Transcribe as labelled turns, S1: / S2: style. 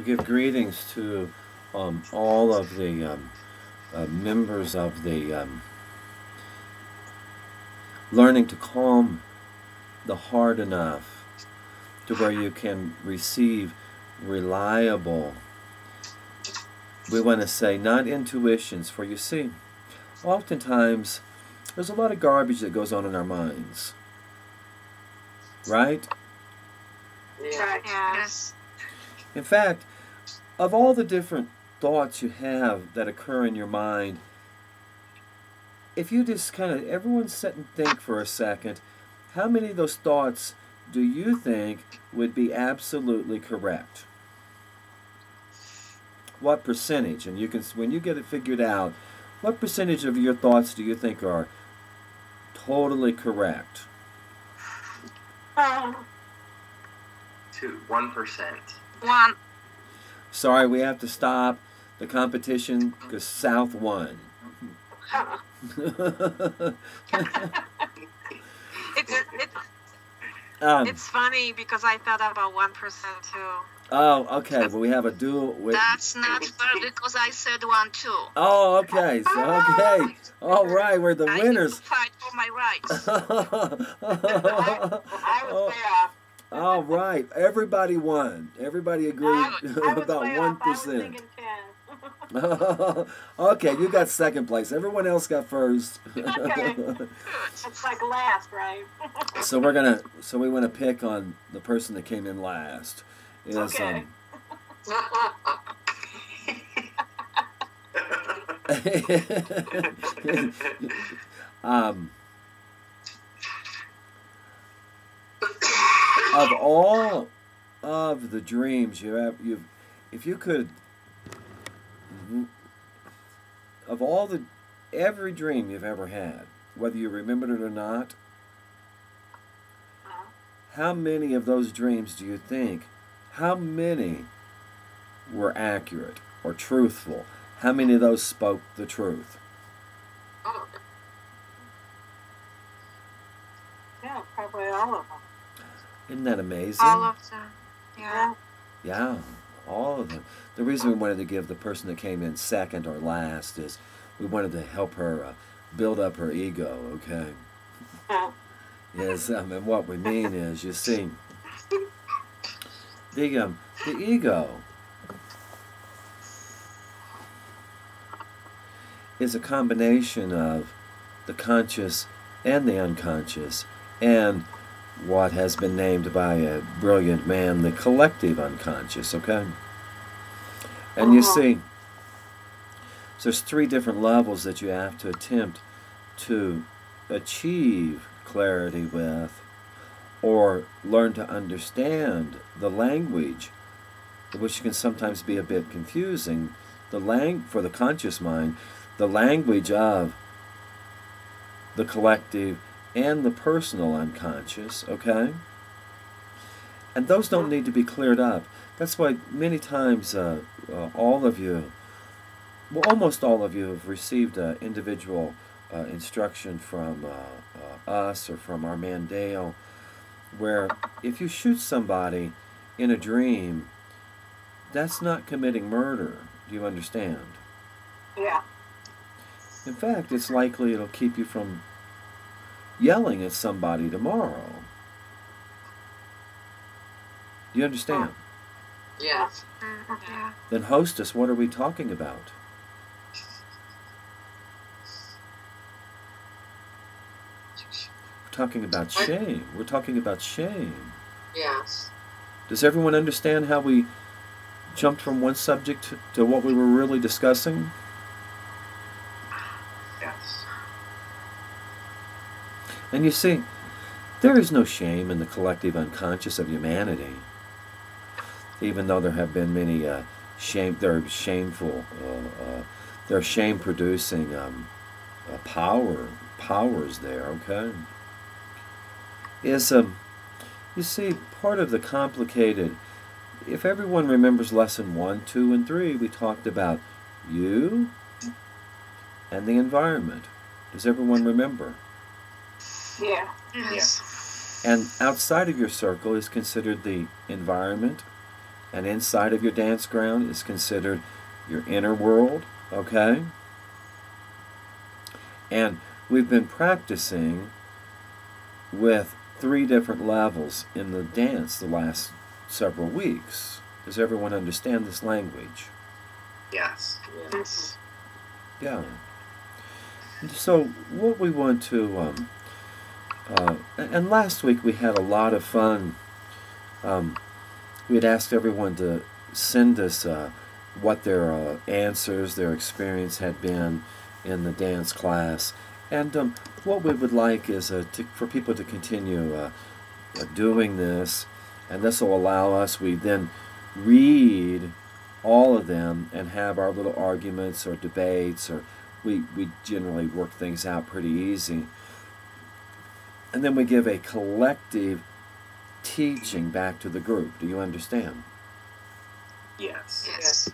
S1: We give greetings to all of the members of the learning to calm the heart enough to where you can receive reliable, we want to say, not intuitions, for you see, oftentimes there's a lot of garbage that goes on in our minds, right?
S2: Yes.
S1: In fact, of all the different thoughts you have that occur in your mind, if you just kind of, everyone sit and think for a second, how many of those thoughts do you think would be absolutely correct? What percentage? And you can, when you get it figured out, what percentage of your thoughts do you think are totally correct?
S3: 1%.
S2: 1.
S1: Sorry, we have to stop the competition because South won.
S2: It's funny because I thought about 1% too.
S1: Oh, okay. Well, we have a duel.
S2: That's not fair because I said 1 too.
S1: Oh, okay. So, okay. All right. We're the winners.
S2: I need to fight for my rights.
S3: I was way off.
S1: All right. Everybody won. Everybody agreed about 1%.
S3: I was thinking 10.
S1: Okay, you got second place. Everyone else got first.
S3: Okay. It's like last, right?
S1: So we want to pick on the person that came in last. Is,
S3: okay.
S1: Of all of the dreams if you could, of every dream you've ever had, whether you remembered it or not, how many of those dreams do you think, how many were accurate or truthful? How many of those spoke the truth?
S3: Yeah, probably all of them.
S1: Isn't that amazing?
S2: All of them. Yeah.
S1: Yeah, all of them. The reason we wanted to give the person that came in second or last is we wanted to help her build up her ego, okay? Yes, and what we mean is, you see, the ego is a combination of the conscious and the unconscious, and what has been named by a brilliant man, the collective unconscious, okay? And you see, so there's 3 different levels that you have to attempt to achieve clarity with, or learn to understand the language, which can sometimes be a bit confusing. For the conscious mind, the language of the collective and the personal unconscious, okay? And those don't need to be cleared up. That's why many times all of you, well, almost all of you have received individual instruction from us or from our man Dale, where if you shoot somebody in a dream, that's not committing murder. Do you understand?
S3: Yeah.
S1: In fact, it's likely it'll keep you from yelling at somebody tomorrow. Do you understand?
S3: Yes.
S2: Yeah.
S1: Then hostess, what are we talking about? We're talking about shame. We're talking about shame.
S3: Yes.
S1: Does everyone understand how we jumped from one subject to what we were really discussing?
S3: Yes.
S1: And you see, there is no shame in the collective unconscious of humanity. Even though there have been many there are shame-producing powers there. Okay, is you see, part of the complicated. If everyone remembers lesson 1, 2, and 3, we talked about you and the environment. Does everyone remember?
S3: Yeah.
S2: Yes.
S1: And outside of your circle is considered the environment And inside of your dance ground is considered your inner world, okay? And we've been practicing with 3 different levels in the dance the last several weeks. Does everyone understand this language?
S3: Yes. Yes.
S1: Yeah. So what we want to, and last week we had a lot of fun. We had asked everyone to send us what their answers, their experience had been in the dance class. And what we would like is for people to continue doing this, and this will allow us, we then read all of them and have our little arguments or debates, or we generally work things out pretty easy. And then we give a collective teaching back to the group. Do you understand?
S3: Yes. Yes.